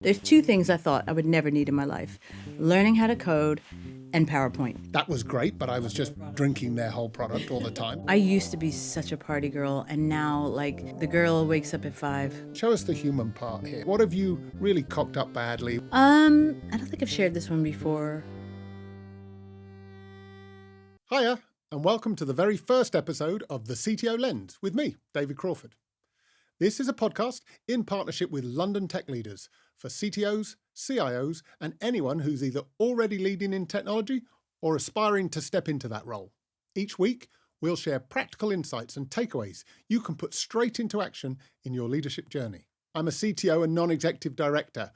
There's two things I thought I would never need in my life: learning how to code and PowerPoint. That was great, but I was just drinking their whole product all the time. I used to be such a party girl, and now, like, the girl wakes up at 5. Show us the human part here. What have you really cocked up badly? I don't think I've shared this one before. Hiya, and welcome to the very first episode of the CTO Lens with me, David Crawford. This is a podcast in partnership with London tech leaders for CTOs, CIOs, and anyone who's either already leading in technology or aspiring to step into that role. Each week, we'll share practical insights and takeaways you can put straight into action in your leadership journey. I'm a CTO and non-executive director.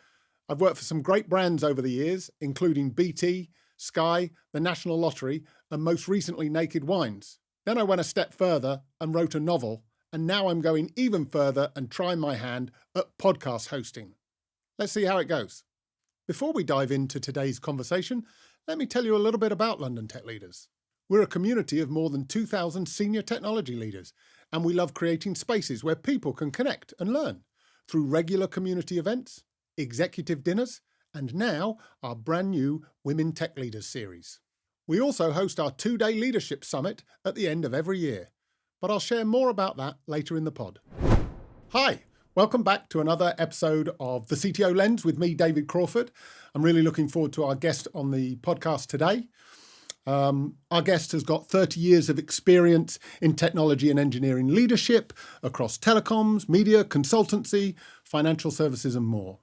I've worked for some great brands over the years, including BT, Sky, the National Lottery, and most recently Naked Wines. Then I went a step further and wrote a novel, and now I'm going even further and trying my hand at podcast hosting. Let's see how it goes. Before we dive into today's conversation, let me tell you a little bit about London Tech Leaders. We're a community of more than 2,000 senior technology leaders, and we love creating spaces where people can connect and learn through regular community events, executive dinners, and now our brand new Women Tech Leaders series. We also host our 2-day leadership summit at the end of every year, but I'll share more about that later in the pod. Hi, welcome back to another episode of the CTO Lens with me, David Crawford. I'm really looking forward to our guest on the podcast today. Our guest has got 30 years of experience in technology and engineering leadership across telecoms, media, consultancy, financial services, and more.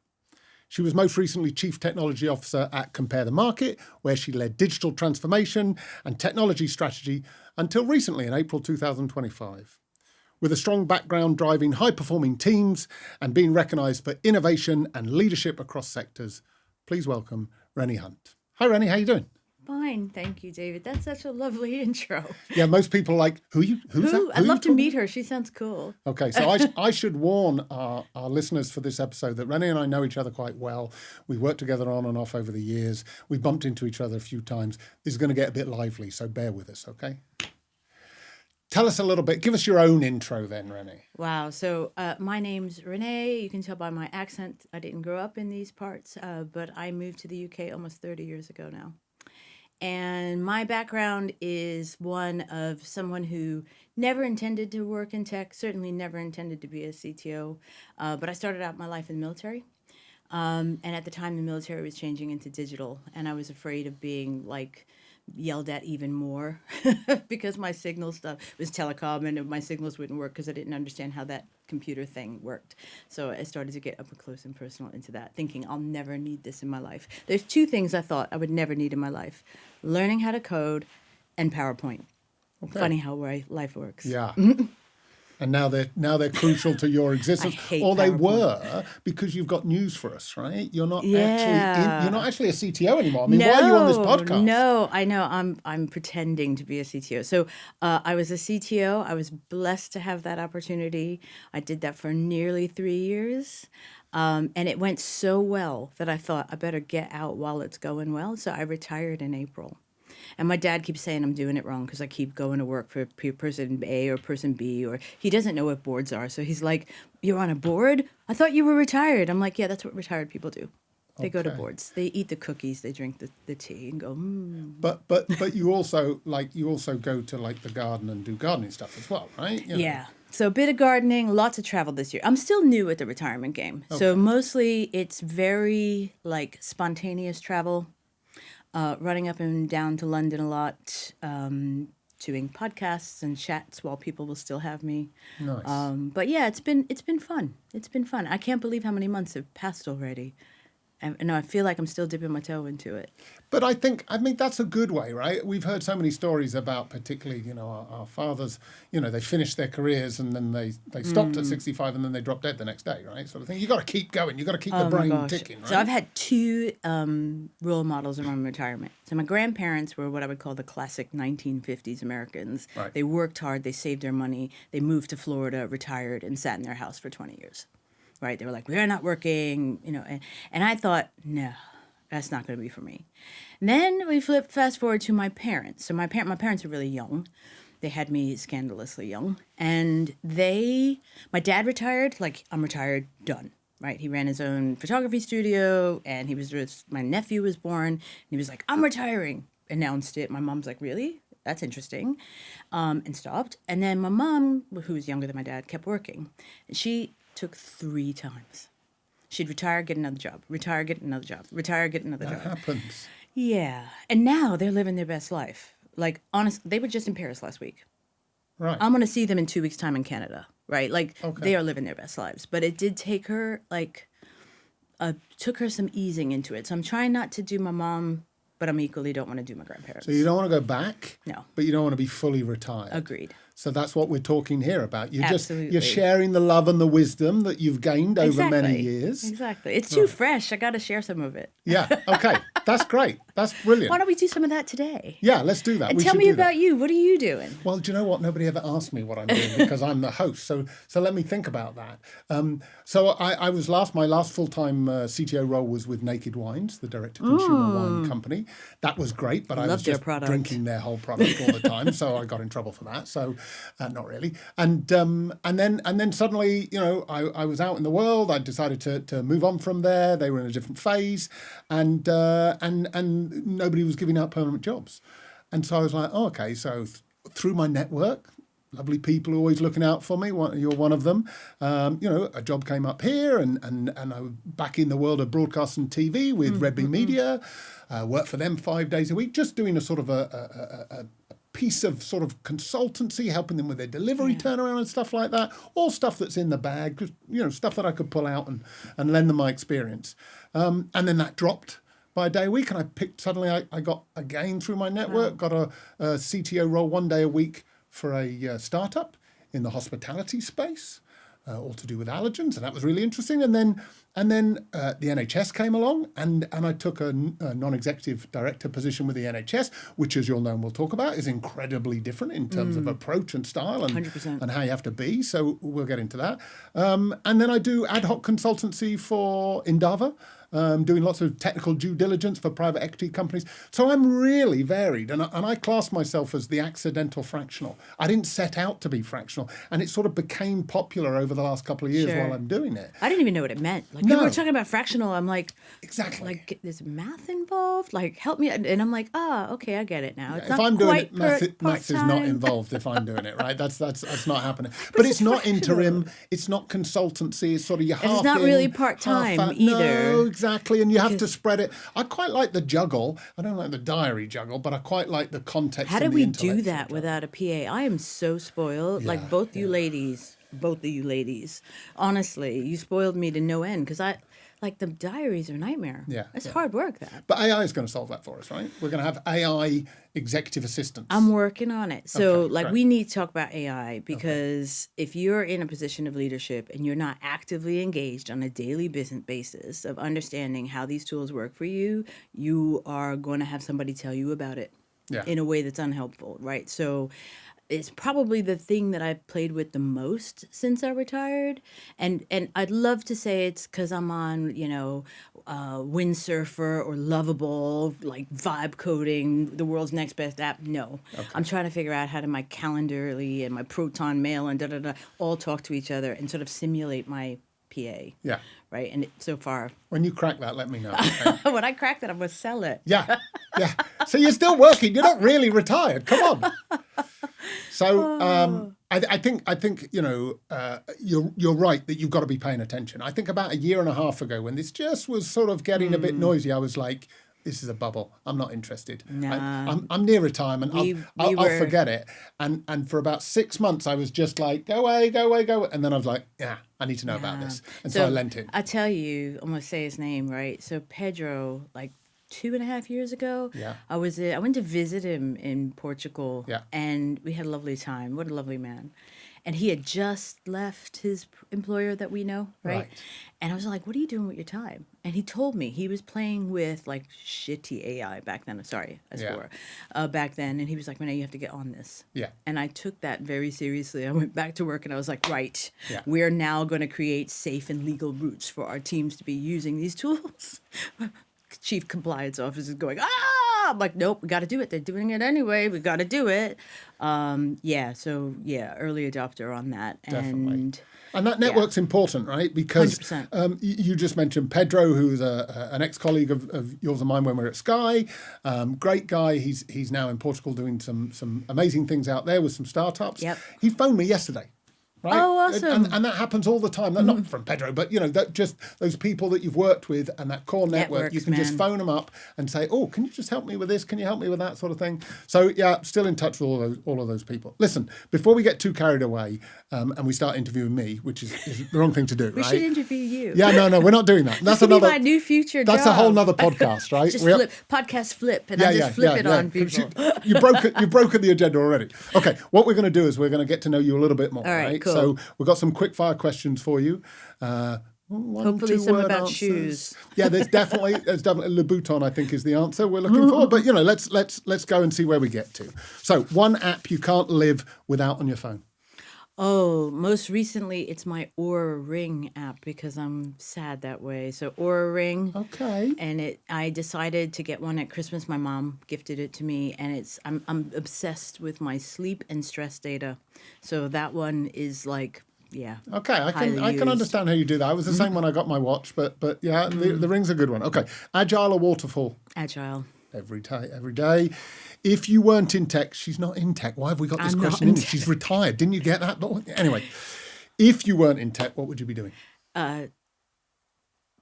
She was most recently Chief Technology Officer at Compare the Market, where she led digital transformation and technology strategy until recently in April 2025. With a strong background driving high-performing teams and being recognised for innovation and leadership across sectors, please welcome Renee Hunt. Hi, Renee. How you doing? Fine, thank you, David. That's such a lovely intro. Yeah, most people are like, who's that? I'd love to meet her. She sounds cool. Okay, so I should warn our listeners for this episode that Renee and I know each other quite well. We worked together on and off over the years. We bumped into each other a few times. This is going to get a bit lively, so bear with us, okay? Tell us a little bit. Give us your own intro then, Renee. Wow. So my name's Renee. You can tell by my accent I didn't grow up in these parts, but I moved to the UK almost 30 years ago now. And my background is one of someone who never intended to work in tech, certainly never intended to be a CTO, but I started out my life in the military. And at the time, the military was changing into digital, and I was afraid of being, like, yelled at even more because my signal stuff was telecom and my signals wouldn't work because I didn't understand how that computer thing worked. So I started to get up close and personal into that, thinking I'll never need this in my life. There's two things I thought I would never need in my life: learning how to code and PowerPoint. Okay. Funny how life works. Yeah. And now they're crucial to your existence, or they were, because you've got news for us, right? You're not actually a CTO anymore. I mean, why are you on this podcast? No, I know. I'm pretending to be a CTO. So I was a CTO. I was blessed to have that opportunity. I did that for nearly 3 years. And it went so well that I thought I better get out while it's going well. So I retired in April. And my dad keeps saying I'm doing it wrong because I keep going to work for person A or person B, or he doesn't know what boards are. So he's like, "You're on a board? I thought you were retired." I'm like, "Yeah, that's what retired people do. They go to boards. They eat the cookies, they drink the tea, and go." But you also go to like the garden and do gardening stuff as well, right? You know. Yeah. So a bit of gardening, lots of travel this year. I'm still new at the retirement game. Okay. So mostly it's very like spontaneous travel. Running up and down to London a lot, doing podcasts and chats while people will still have me. Nice. But yeah, it's been fun. It's been fun. I can't believe how many months have passed already. And I feel like I'm still dipping my toe into it. But I think that's a good way, right? We've heard so many stories about, particularly, our fathers, they finished their careers and then they stopped at 65 and then they dropped dead the next day, right? Sort of thing. You got to keep going. You got to keep the brain ticking, right? So I've had two role models around retirement. So my grandparents were what I would call the classic 1950s Americans. Right. They worked hard. They saved their money. They moved to Florida, retired, and sat in their house for 20 years. Right? They were like, "We're not working," and I thought, no, that's not going to be for me. And then we fast forward to my parents. So my parents were really young. They had me scandalously young. And my dad retired, like, I'm retired, done. right? He ran his own photography studio, and my nephew was born, and he was like, I'm retiring, announced it. My mom's like, really? That's interesting, and stopped. And then my mom, who was younger than my dad, kept working. And she took 3 times. She'd retire, get another job, retire, get another job, retire, get another job. That happens. Yeah. And now they're living their best life. Like, honest, they were just in Paris last week. Right. I'm going to see them in 2 weeks' time in Canada, right? Like, Okay. they are living their best lives. But it did take her, took her some easing into it. So I'm trying not to do my mom, but I'm equally don't want to do my grandparents. So you don't want to go back, No. but you don't want to be fully retired. Agreed. So that's what we're talking here about. Absolutely. You're sharing the love and the wisdom that you've gained over many years. Exactly. It's too fresh. I got to share some of it. Yeah. Okay. That's great. That's brilliant. Why don't we do some of that today? Yeah, let's do that. And We tell should me do that. about you. What are you doing? Well, do you know what? Nobody ever asked me what I'm doing because I'm the host. So let me think about that. So I was my last full-time CTO role was with Naked Wines, the direct-to-consumer wine company. That was great, but I was Love their just product. drinking their whole product all the time. So I got in trouble for that. So not really. And then suddenly, I was out in the world. I decided to move on from there. They were in a different phase, and nobody was giving out permanent jobs. And so I was like, oh, okay. So through my network, lovely people always looking out for me. You're one of them. A job came up here, and I was back in the world of broadcast and TV with Red Bee Media. Worked for them 5 days a week, just doing a sort of a piece of sort of consultancy, helping them with their delivery turnaround and stuff like that. All stuff that's in the bag, just, stuff that I could pull out and lend them my experience. And then that dropped by a day a week, and I got again through my network, got a CTO role 1 day a week for a startup in the hospitality space, all to do with allergens, and that was really interesting. And then the NHS came along, and I took a non-executive director position with the NHS, which, as you'll know and we'll talk about, is incredibly different in terms of approach and style and 100%. and how you have to be. So we'll get into that. And then I do ad hoc consultancy for Indava, doing lots of technical due diligence for private equity companies. So I'm really varied, and I class myself as the accidental fractional. I didn't set out to be fractional, and it sort of became popular over the last couple of years Sure. while I'm doing it. I didn't even know what it meant. Like, No. people were talking about fractional. I'm like, Exactly. like, there's math involved? Like, help me. And I'm like, okay, I get it now. It's If not I'm doing quite it, maths is not part-time. involved if I'm doing it, right? That's not happening. But it's not interim. It's not consultancy. It's sort of half it's not in, really half part-time out. either. No, exactly. And you have to spread it. I quite like the juggle. I don't like the diary juggle, but I quite like the context. How and did the we do intellectual that juggle. without a PA? I am so spoiled. Yeah, Like, both of you ladies, honestly, you spoiled me to no end, because the diaries are a nightmare. Yeah, It's yeah. hard work, that. But AI is going to solve that for us, right? We're going to have AI executive assistants. I'm working on it. So, Okay, great. we need to talk about AI, because if you're in a position of leadership and you're not actively engaged on a daily business basis of understanding how these tools work for you, you are going to have somebody tell you about it Yeah. in a way that's unhelpful, right? So it's probably the thing that I've played with the most since I retired. And I'd love to say it's because I'm on, Windsurfer or Lovable, like vibe coding, the world's next best app. No. I'm trying to figure out how to my Calendarly and my Proton Mail and da-da-da all talk to each other and sort of simulate my PA. Yeah. Right? And so far, When you crack that, let me know. Okay? when I crack that, I'm going to sell it. Yeah, yeah. So you're still working. You're not really retired. Come on. So I think you're right that you've got to be paying attention. I think about a year and a half ago, when this just was sort of getting a bit noisy, I was like, this is a bubble. I'm not interested. Nah. I'm near retirement. I'll forget it. And for about 6 months, I was just like, go away. And then I was like, yeah, I need to know about this. And so I lent in. I tell you, I'm going to say his name, right? So Pedro, 2.5 years ago, Yeah. I went to visit him in Portugal, Yeah. and we had a lovely time. What a lovely man. And he had just left his employer that we know, right? Right. And I was like, what are you doing with your time? And he told me he was playing with shitty AI back then. Sorry, I swore. Back then. And he was like, Renee, you have to get on this. Yeah. And I took that very seriously. I went back to work and I was like, right, Yeah. we're now going to create safe and legal routes for our teams to be using these tools. Chief Compliance Officer is going, I'm like, nope, we got to do it. They're doing it anyway. We got to do it. Early adopter on that. Definitely. And that network's important, right? Because 100%. You just mentioned Pedro, who's an ex-colleague of yours and mine when we were at Sky. Great guy. He's now in Portugal doing some amazing things out there with some startups. Yep. He phoned me yesterday. Right? Oh, awesome. And that happens all the time. Not from Pedro, but, that just those people that you've worked with and that core network, you can just phone them up and say, oh, can you just help me with this? Can you help me with that sort of thing? So, still in touch with all of those people. Listen, before we get too carried away and we start interviewing me, which is the wrong thing to do, We should interview you. Yeah, no, we're not doing that. That's This could be my new future That's job. a whole nother podcast, right? Just podcast flip, and I just flip it on people. You've broken the agenda already. Okay, what we're going to do is we're going to get to know you a little bit more, all right? Cool. So we've got some quick fire questions for you. Hopefully some about answers. shoes. Yeah, there's definitely Louboutin, I think, is the answer we're looking for. But let's go and see where we get to. So one app you can't live without on your phone. Oh, most recently it's my Aura Ring app because I'm sad that way. So Aura Ring. Okay. And I decided to get one at Christmas. My mom gifted it to me, and I'm obsessed with my sleep and stress data. So that one is like, yeah. Okay, I can understand how you do that. I was the same when I got my watch, but yeah, the Ring's a good one. Okay, agile or waterfall? Agile. Every day. If you weren't in tech, she's not in tech. Why have we got this question in? She's retired. Didn't you get that? Anyway, if you weren't in tech, what would you be doing?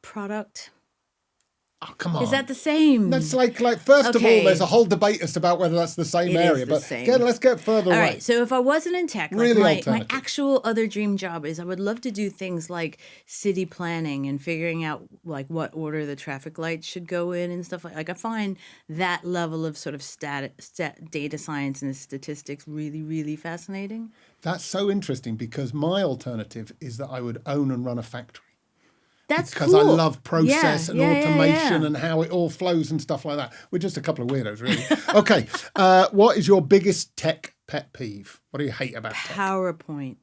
Product. Oh, come on. Is that the same? That's like first of all, there's a whole debate as to about whether that's the same area. But let's get further away. All right, so if I wasn't in tech, my actual other dream job is I would love to do things like city planning and figuring out like what order the traffic lights should go in and stuff like I find that level of sort of data science and statistics really, really fascinating. That's so interesting because my alternative is that I would own and run a factory. That's because cool. I love process and automation and how it all flows and stuff like that. We're just a couple of weirdos, really. Okay. What is your biggest tech pet peeve? What do you hate about PowerPoint?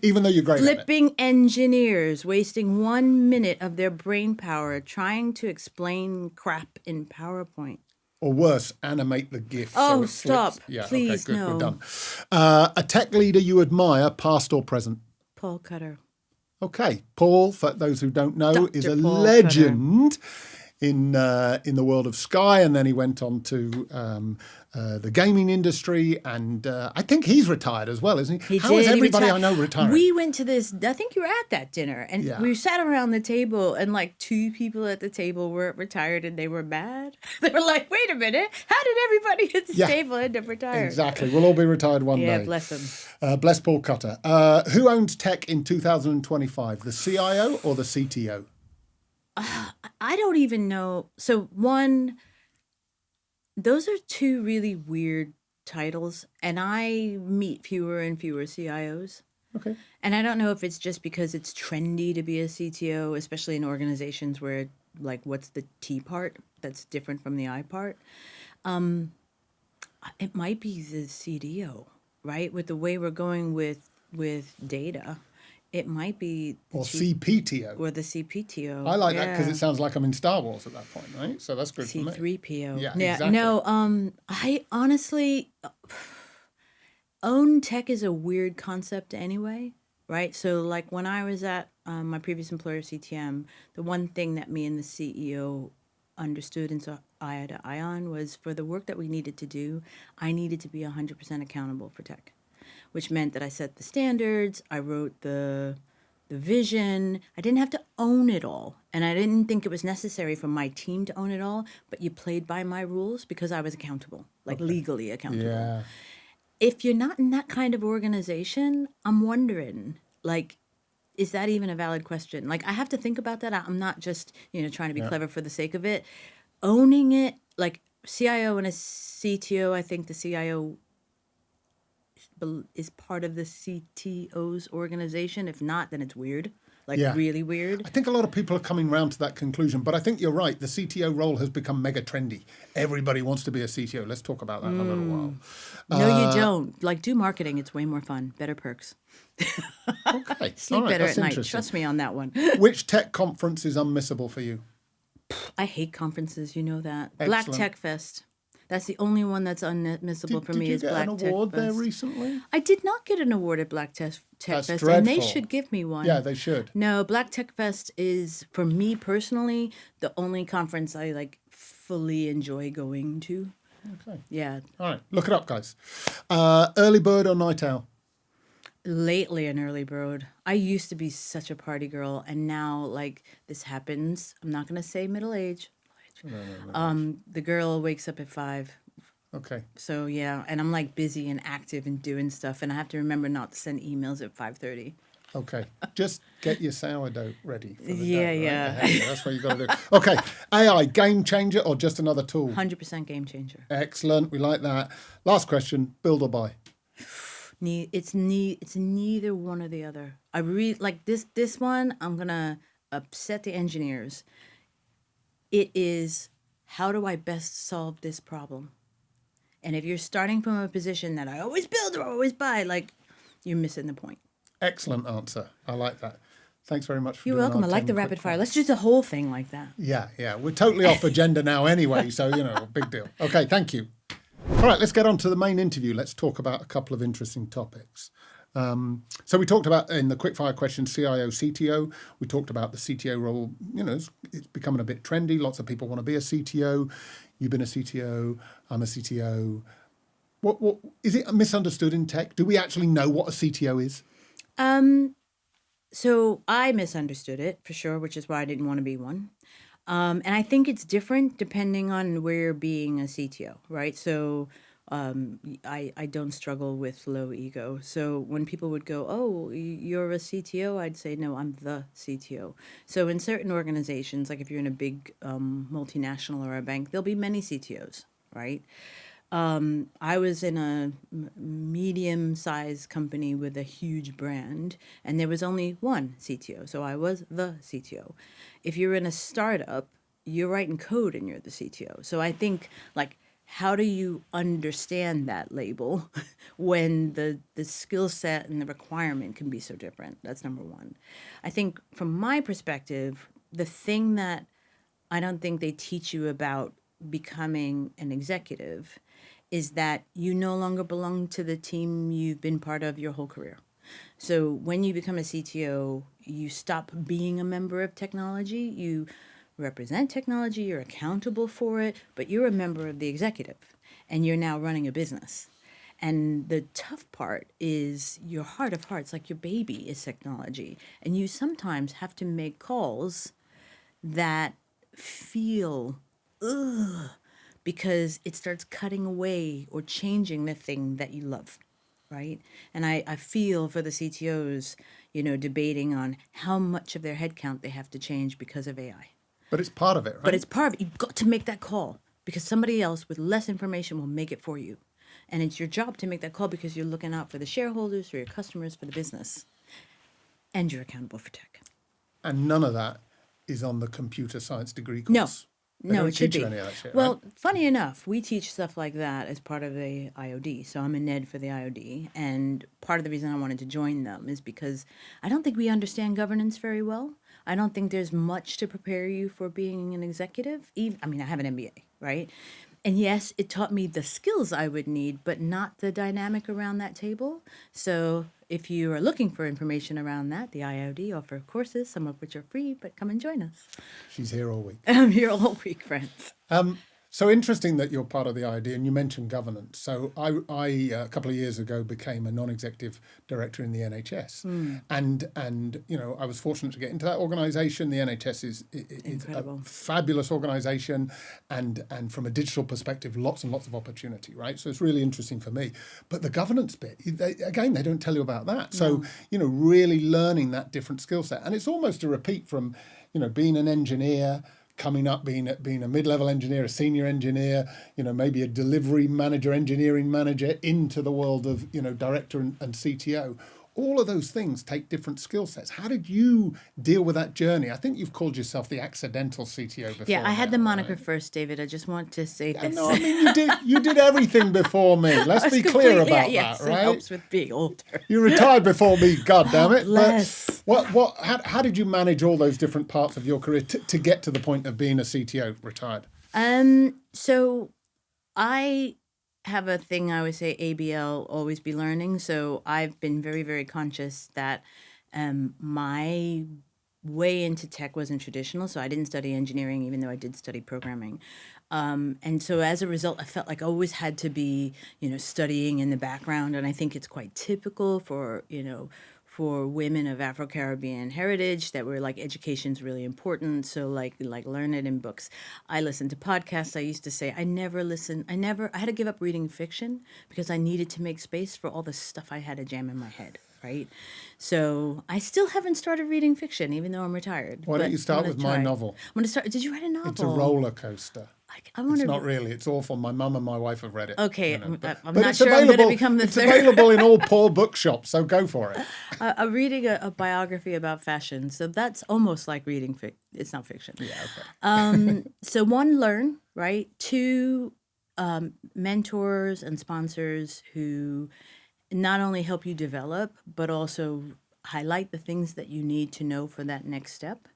Even though you're great at it. Flipping engineers wasting 1 minute of their brain power trying to explain crap in PowerPoint. Or worse, animate the GIF. Oh, so stop. Yeah, Please, okay, good. no. We're done. A tech leader you admire, past or present? Paul Cutter. Okay, Paul, for those who don't know, Dr. is a Paul legend in the world of Sky, and then he went on to the gaming industry, and I think he's retired as well, isn't he? How is everybody I know retiring? We went to this, I think you were at that dinner, and we sat around the table, and like 2 people at the table were retired, and they were mad. They were like, wait a minute, how did everybody at this table end up retired? Exactly. We'll all be retired one day. Yeah, bless them. Bless Paul Cutter. Who owns tech in 2025, the CIO or the CTO? I don't even know. So those are 2 really weird titles, and I meet fewer and fewer CIOs. Okay. And I don't know if it's just because it's trendy to be a CTO, especially in organizations where, like, what's the T part that's different from the I part? It might be the CDO, right? With the way we're going with data. It might be or CPTO. Or the CPTO. I like that because it sounds like I'm in Star Wars at that point, right? So that's good for me. C3PO. Yeah, exactly. No, I honestly, own tech is a weird concept anyway, right? So like when I was at my previous employer, CTM, the one thing that me and the CEO understood and saw eye to eye on was for the work that we needed to do, I needed to be 100% accountable for tech, which meant that I set the standards, I wrote the vision. I didn't have to own it all. And I didn't think it was necessary for my team to own it all, but you played by my rules because I was accountable, like legally accountable. Yeah. If you're not in that kind of organization, I'm wondering, like, is that even a valid question? Like, I have to think about that. I'm not just, trying to be clever for the sake of it. Owning it, like CIO and a CTO, I think the CIO is part of the CTO's organization. If not, then it's weird, really weird. I think a lot of people are coming around to that conclusion, but I think you're right. The CTO role has become mega trendy. Everybody wants to be a CTO. Let's talk about that in a little while. No, you don't. Like, do marketing. It's way more fun. Better perks. Okay. Sleep better at night. Trust me on that one. Which tech conference is unmissable for you? I hate conferences, you know that. Black Excellent. Tech Fest. That's the only one that's unmissable for Did me you is get Black an Tech award Fest. there recently? I did not get an award at Black Tech That's Fest, and they dreadful. should give me one. Yeah, they should. No, Black Tech Fest is, for me personally, the only conference I like fully enjoy going to. Okay. Yeah, All right. Look it up, guys. Early bird or night owl? lately an early bird. I used to be such a party girl, and now like this happens. I'm not gonna say middle age. The girl wakes up at 5. Okay. So yeah, and I'm like busy and active and doing stuff, and I have to remember not to send emails at 5:30. Okay. Just get your sourdough ready for the Yeah, day. Right? yeah. Ahead of you. That's what you got to do. Okay. AI, game changer or just another tool? 100% game changer. Excellent. We like that. Last question, build or buy? It's neither one or the other. I really like this one. I'm gonna upset the engineers. It is, how do I best solve this problem? And if you're starting from a position that I always build or always buy, like, you're missing the point. Excellent answer. I like that. Thanks very much for You're doing welcome. our I like 10 the quick rapid fire. fire. Let's do the whole thing like that. Yeah. We're totally off agenda now anyway, so, big deal. Okay, thank you. All right, let's get on to the main interview. Let's talk about a couple of interesting topics. So we talked about, in the quickfire question, CIO, CTO. We talked about the CTO role. It's becoming a bit trendy. Lots of people want to be a CTO. You've been a CTO. I'm a CTO. What is it misunderstood in tech? Do we actually know what a CTO is? So I misunderstood it for sure, which is why I didn't want to be one. And I think it's different depending on where you're being a CTO, right? So I don't struggle with low ego. So when people would go, "Oh, you're a CTO," I'd say, "No, I'm the CTO." So in certain organizations, like if you're in a big multinational or a bank, there'll be many CTOs, right? I was in a medium-sized company with a huge brand, and there was only one CTO, so I was the CTO. If you're in a startup, you're writing code and you're the CTO. So I think, like, how do you understand that label when the skill set and the requirement can be so different? That's number one. I think from my perspective, the thing that I don't think they teach you about becoming an executive is that you no longer belong to the team you've been part of your whole career. So when you become a CTO, you stop being a member of technology. You represent technology, you're accountable for it, but you're a member of the executive and you're now running a business. And the tough part is your heart of hearts, like your baby is technology. And you sometimes have to make calls that feel because it starts cutting away or changing the thing that you love, right? And I feel for the CTOs, debating on how much of their headcount they have to change because of AI. But it's part of it, right? But it's part of it. You've got to make that call because somebody else with less information will make it for you. And it's your job to make that call because you're looking out for the shareholders, for your customers, for the business. And you're accountable for tech. And none of that is on the computer science degree course. No. They don't it should teach you be. any of that shit, Well, right? funny enough, we teach stuff like that as part of the IOD. So I'm a NED for the IOD. And part of the reason I wanted to join them is because I don't think we understand governance very well. I don't think there's much to prepare you for being an executive. I have an MBA, right? And yes, it taught me the skills I would need, but not the dynamic around that table. So if you are looking for information around that, the IOD offer courses, some of which are free, but come and join us. She's here all week. I'm here all week, friends. So interesting that you're part of the IOD, and you mentioned governance. So I a couple of years ago became a non-executive director in the NHS, and I was fortunate to get into that organisation. The NHS is Incredible. a fabulous organisation, and from a digital perspective, lots and lots of opportunity, right? So it's really interesting for me. But the governance bit, they don't tell you about that. So really learning that different skill set, and it's almost a repeat from being an engineer, coming up, being a mid-level engineer, a senior engineer, maybe a delivery manager, engineering manager, into the world of, director and CTO, all of those things take different skill sets. How did you deal with that journey? I think you've called yourself the accidental CTO before. Yeah, I had the now, moniker right? first, David. I just want to say this. No, I mean you did everything before me. Let's be clear about yes, that, right? It helps with being older. You retired before me, God damn it! Bless. But how did you manage all those different parts of your career to get to the point of being a CTO retired? So I have a thing I always say, ABL, always be learning. So I've been very, very conscious that my way into tech wasn't traditional. So I didn't study engineering, even though I did study programming. And so as a result, I felt like I always had to be, studying in the background. And I think it's quite typical for women of Afro-Caribbean heritage that were like, education's really important. So like learn it in books. I listened to podcasts. I used to say, I had to give up reading fiction because I needed to make space for all the stuff I had to jam in my head. Right. So I still haven't started reading fiction, even though I'm retired. Why don't you start with my novel? I'm going to start. Did you write a novel? It's a roller coaster. It's not really. It's awful. My mum and my wife have read it. Okay, but I'm not it's sure I'm going to become the it's third. available in all poor bookshops, so go for it. I'm reading a biography about fashion, so that's almost like reading it's not fiction. Yeah, okay. So one, learn, right? Two, mentors and sponsors who not only help you develop, but also highlight the things that you need to know for that next step.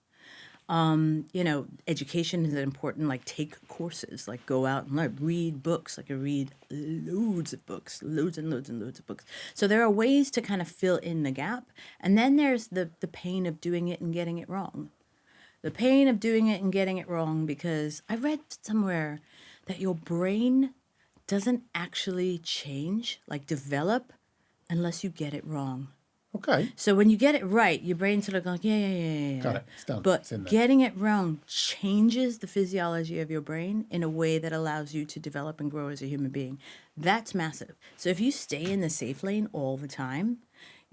Education is important, like take courses, like go out and learn, read books, like I read loads of books, loads and loads and loads of books. So there are ways to kind of fill in the gap. And then there's the pain of doing it and getting it wrong. The pain of doing it and getting it wrong, because I read somewhere that your brain doesn't actually change, like develop, unless you get it wrong. Okay. So when you get it right, your brain's sort of going, yeah. Got it. It's done. But It's in there. getting it wrong changes the physiology of your brain in a way that allows you to develop and grow as a human being. That's massive. So if you stay in the safe lane all the time,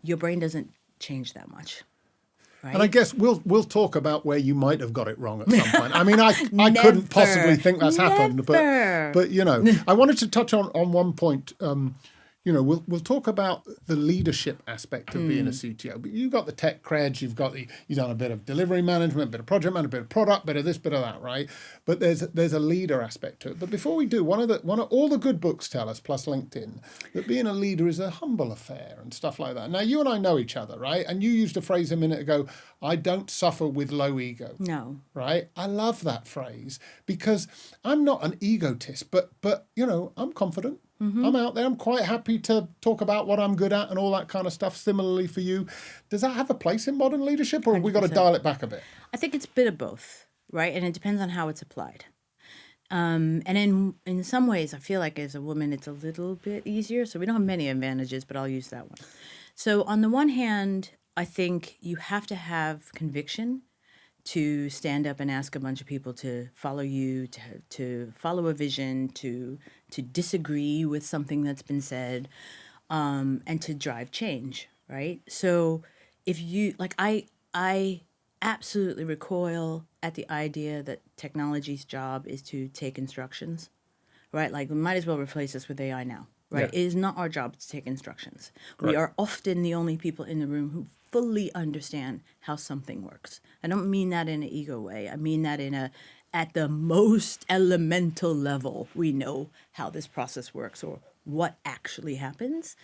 your brain doesn't change that much. Right? And I guess we'll talk about where you might have got it wrong at some point. I mean, I couldn't possibly think that's happened, but I wanted to touch on one point. We'll talk about the leadership aspect of being a CTO. But you've got the tech creds, you've done a bit of delivery management, a bit of project management, a bit of product, bit of this, bit of that, right? But there's a leader aspect to it. But before we do, one of all the good books tell us, plus LinkedIn, that being a leader is a humble affair and stuff like that. Now you and I know each other, right? And you used a phrase a minute ago, I don't suffer with low ego. No. Right? I love that phrase because I'm not an egotist, but I'm confident. Mm-hmm. I'm out there. I'm quite happy to talk about what I'm good at and all that kind of stuff. Similarly for you, does that have a place in modern leadership, or have we got to dial it back a bit? I think it's a bit of both, right? And it depends on how it's applied. And in some ways, I feel like as a woman, it's a little bit easier. So we don't have many advantages, but I'll use that one. So on the one hand, I think you have to have conviction to stand up and ask a bunch of people to follow you, to follow a vision, to disagree with something that's been said, and to drive change, right? So if you, like, I absolutely recoil at the idea that technology's job is to take instructions, right? Like, we might as well replace us with AI now, right? Yeah. It is not our job to take instructions. Correct. We are often the only people in the room who fully understand how something works. I don't mean that in an ego way. I mean that at the most elemental level, we know how this process works or what actually happens.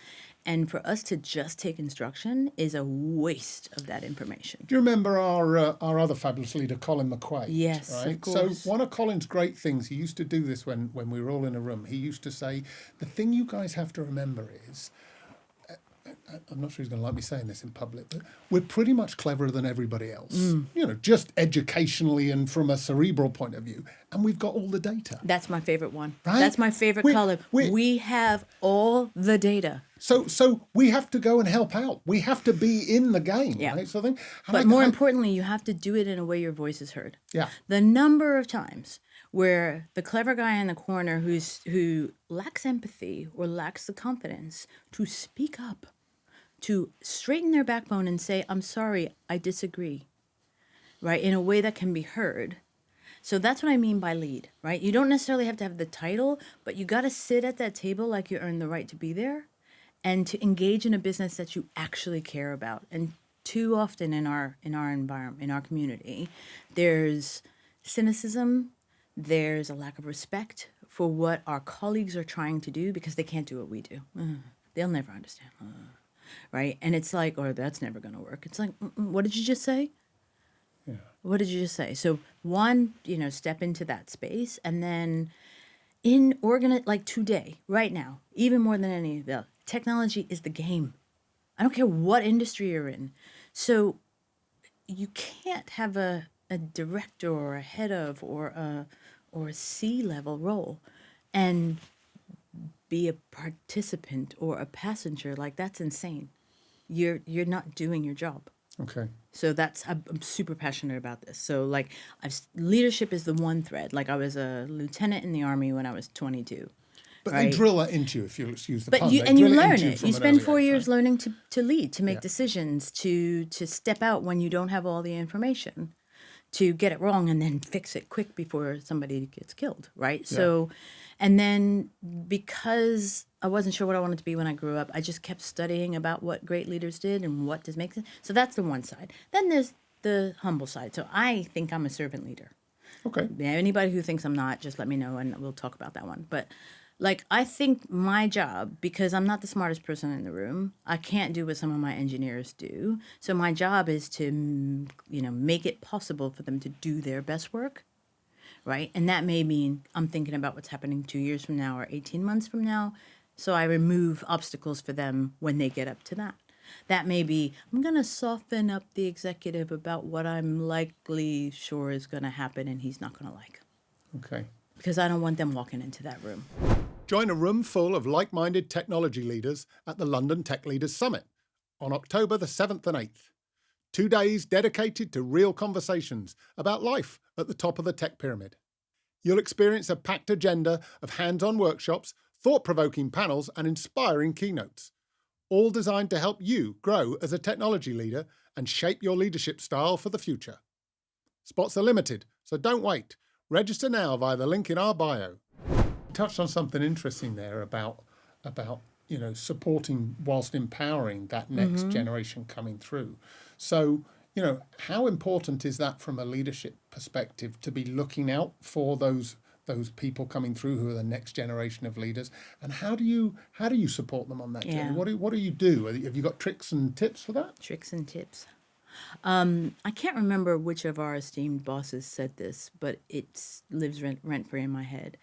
And for us to just take instruction is a waste of that information. Do you remember our other fabulous leader, Colin McQuaid? Yes, right? of course. So one of Colin's great things, he used to do this when we were all in a room. He used to say, the thing you guys have to remember is, I'm not sure he's going to like me saying this in public, but we're pretty much cleverer than everybody else, just educationally and from a cerebral point of view. And we've got all the data. That's my favorite one. Right? That's my favorite color. We have all the data. So we have to go and help out. We have to be in the game, right? So I think, but more importantly, you have to do it in a way your voice is heard. Yeah. The number of times where the clever guy in the corner who lacks empathy or lacks the confidence to speak up, to straighten their backbone and say, I'm sorry, I disagree, right? In a way that can be heard. So that's what I mean by lead, right? You don't necessarily have to have the title, but you got to sit at that table like you earned the right to be there and to engage in a business that you actually care about. And too often in our environment, in our community, there's cynicism, there's a lack of respect for what our colleagues are trying to do because they can't do what we do. They'll never understand. Right? And it's like, or that's never going to work. It's like, what did you just say? Yeah. What did you just say? So one, step into that space, and then like today, right now, even more than any of the technology is the game. I don't care what industry you're in. So you can't have a director or a head of or a C-level role and be a participant or a passenger. Like, that's insane. You're not doing your job. Okay. So I'm super passionate about this. So like leadership is the one thread. Like, I was a lieutenant in the Army when I was 22. But right? they drill that into you, if you'll excuse the But pun. you They drill learn into it. from You an spend early 4 age, years right? learning to lead, to make Yeah. decisions, to step out when you don't have all the information, to get it wrong and then fix it quick before somebody gets killed, right? Yeah. So, and then because I wasn't sure what I wanted to be when I grew up, I just kept studying about what great leaders did and what does make sense. So that's the one side. Then there's the humble side. So I think I'm a servant leader. Okay. Yeah, anybody who thinks I'm not, just let me know and we'll talk about that one. But like, I think my job, because I'm not the smartest person in the room, I can't do what some of my engineers do. So my job is to, make it possible for them to do their best work, right? And that may mean I'm thinking about what's happening 2 years from now or 18 months from now. So I remove obstacles for them when they get up to that. That may be, I'm going to soften up the executive about what I'm likely sure is going to happen and he's not going to like. Okay. Because I don't want them walking into that room. Join a room full of like-minded technology leaders at the London Tech Leaders Summit on October the 7th and 8th. 2 days dedicated to real conversations about life at the top of the tech pyramid. You'll experience a packed agenda of hands-on workshops, thought-provoking panels and inspiring keynotes, all designed to help you grow as a technology leader and shape your leadership style for the future. Spots are limited, so don't wait. Register now via the link in our bio. You touched on something interesting there about supporting whilst empowering that next generation coming through. So, how important is that from a leadership perspective to be looking out for those people coming through who are the next generation of leaders, and how do you support them on that journey? Yeah. What do you do? Have you got tricks and tips for that? Tricks and tips. I can't remember which of our esteemed bosses said this, but it lives rent-free in my head.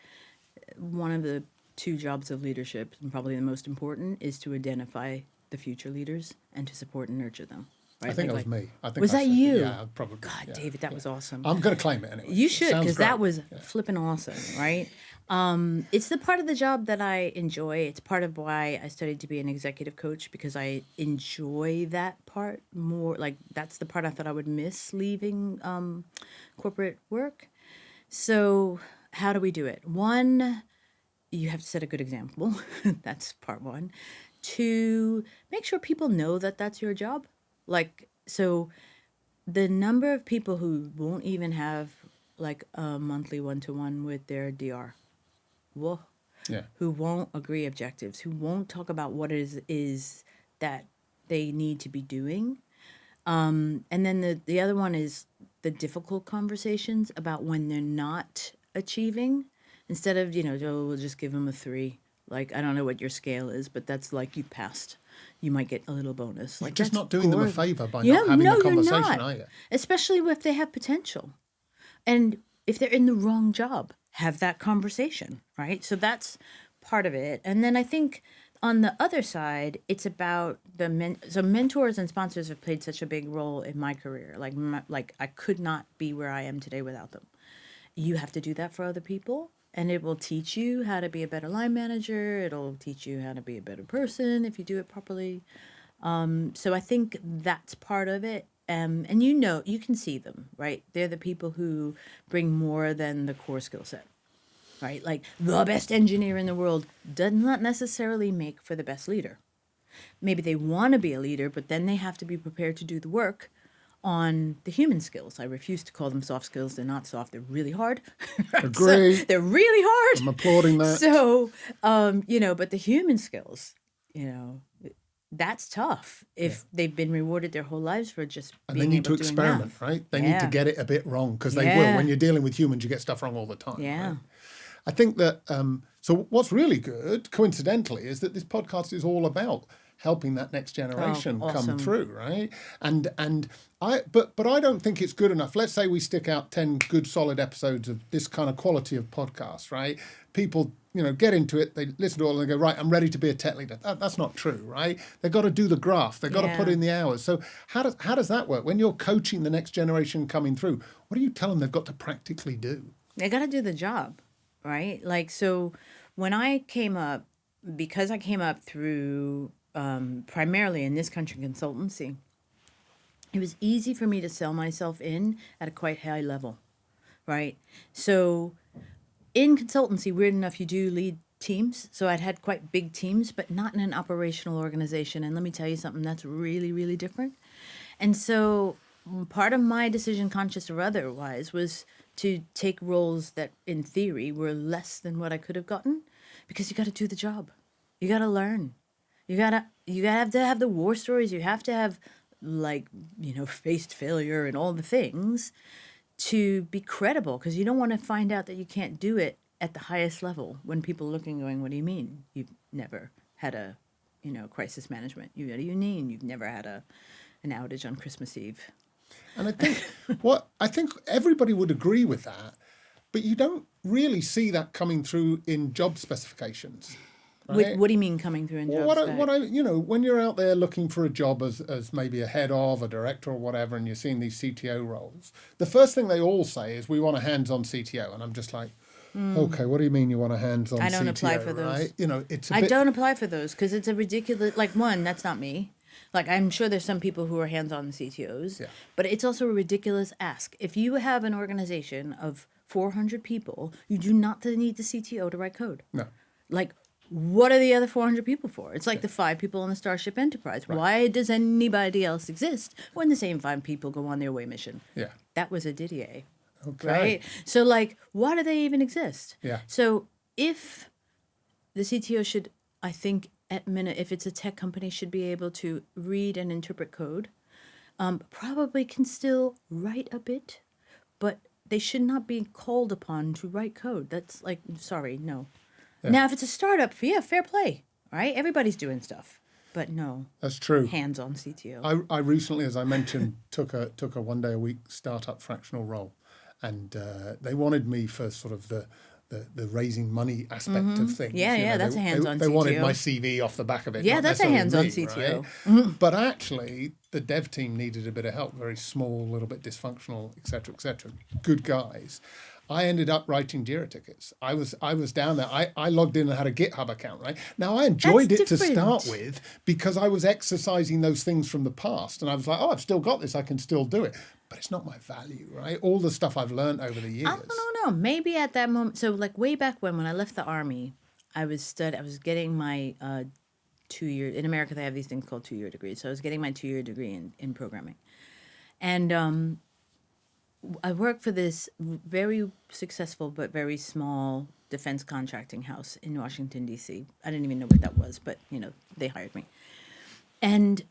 One of the 2 jobs of leadership, and probably the most important, is to identify the future leaders and to support and nurture them. Right? I think that was me. I think was I that said you? Yeah, probably. God, yeah, David, that was awesome. I'm going to claim it anyway. You should, Sounds because great. that was flipping awesome, right? It's the part of the job that I enjoy. It's part of why I studied to be an executive coach, because I enjoy that part more. Like, that's the part I thought I would miss leaving corporate work. So how do we do it? 1, you have to set a good example. That's part 1. 2, make sure people know that that's your job. Like, so the number of people who won't even have like a monthly one-to-one with their DR, whoa, Yeah. who won't agree objectives, who won't talk about what it is that they need to be doing. And then the other one is the difficult conversations about when they're not achieving. Instead of, we'll just give them a 3. Like, I don't know what your scale is, but that's like you passed. You might get a little bonus. Like, Just that's not doing them a gorgeous. favour by Yeah, not having no, the conversation, you're not. are you? Especially if they have potential. And if they're in the wrong job, have that conversation, right? So that's part of it. And then I think on the other side, it's about so mentors and sponsors have played such a big role in my career. Like I could not be where I am today without them. You have to do that for other people, and it will teach you how to be a better line manager. It'll teach you how to be a better person if you do it properly. So I think that's part of it. And you can see them, right? They're the people who bring more than the core skill set, right? Like, the best engineer in the world does not necessarily make for the best leader. Maybe they want to be a leader, but then they have to be prepared to do the work on the human skills. I refuse to call them soft skills. They're not soft. They're really hard. Agree. So they're really hard. I'm applauding that. So, but the human skills, that's tough if they've been rewarded their whole lives for just And being they need to able doing experiment, math. right? They need to get it a bit wrong, because they Yeah. will. When you're dealing with humans, you get stuff wrong all the time. Yeah. Right? I think that, so what's really good, coincidentally, is that this podcast is all about helping that next generation come awesome. through, right? But I don't think it's good enough. Let's say we stick out 10 good solid episodes of this kind of quality of podcast, right? People, get into it, they listen to it all and they go, right, I'm ready to be a tech leader. That's not true, right? They've got to do the graft. They've got to put in the hours. So how does that work? When you're coaching the next generation coming through, what do you tell them they've got to practically do? They got to do the job, right? Like, so when I came up, because I came up through primarily in this country consultancy, it was easy for me to sell myself in at a quite high level, right? So in consultancy, weird enough, you do lead teams. So I'd had quite big teams, but not in an operational organization. And let me tell you something, that's really, really different. And so part of my decision, conscious or otherwise, was to take roles that in theory were less than what I could have gotten, because you got to do the job. You got to learn. You gotta have to have the war stories. You have to have, faced failure and all the things to be credible, because you don't want to find out that you can't do it at the highest level when people are looking going, what do you mean? You've never had a, crisis management. You had a union. You've never had an outage on Christmas Eve. And I think everybody would agree with that, but you don't really see that coming through in job specifications. Right? What do you mean coming through in job spec? When you're out there looking for a job as maybe a head of, a director or whatever, and you're seeing these CTO roles, the first thing they all say is, we want a hands-on CTO. And I'm just like, okay, what do you mean you want a hands-on CTO? I don't apply for those. It's I don't apply for those because it's a ridiculous, one, that's not me. I'm sure there's some people who are hands-on CTOs, but it's also a ridiculous ask. If you have an organization of 400 people, you do not need the CTO to write code. No. What are the other 400 people for? It's like the 5 people on the Starship Enterprise. Right. Why does anybody else exist when the same 5 people go on their away mission? Yeah. That was a Didier. Okay. Right? So, why do they even exist? Yeah. So, if the CTO should, I think, if it's a tech company, should be able to read and interpret code, probably can still write a bit, but they should not be called upon to write code. That's no. Yeah. Now, if it's a startup, fair play, right? Everybody's doing stuff, but no. That's true. Hands-on CTO. I recently, as I mentioned, took a 1-day-a-week startup fractional role, and they wanted me for sort of the raising money aspect of things. Yeah, that's a hands-on CTO. They wanted my CV off the back of it. Yeah, that's a hands-on CTO. Right? Mm-hmm. But actually, the dev team needed a bit of help. Very small, a little bit dysfunctional, et cetera, et cetera. Good guys. I ended up writing Jira tickets. I was down there. I logged in and had a GitHub account, right? Now, I enjoyed it to start with because I was exercising those things from the past. And I was like, I've still got this. I can still do it. But it's not my value, right? All the stuff I've learned over the years. I don't know. Maybe at that moment. So, way back when I left the Army, I was getting my 2-year... In America, they have these things called 2-year degrees. So I was getting my 2-year degree in programming. And... I worked for this very successful but very small defense contracting house in Washington, D.C. I didn't even know what that was, but, they hired me. And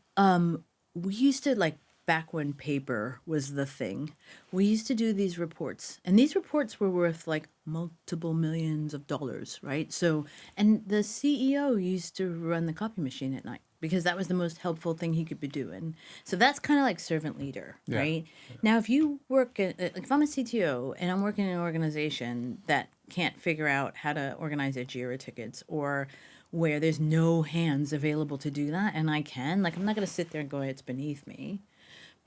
we used to, back when paper was the thing, we used to do these reports. And these reports were worth, multiple millions of dollars, right? So, and the CEO used to run the copy machine at night, because that was the most helpful thing he could be doing. So that's kind of like servant leader, right? Yeah. Now, if you work if I'm a CTO and I'm working in an organization that can't figure out how to organize their Jira tickets, or where there's no hands available to do that, and I can, I'm not going to sit there and go, it's beneath me.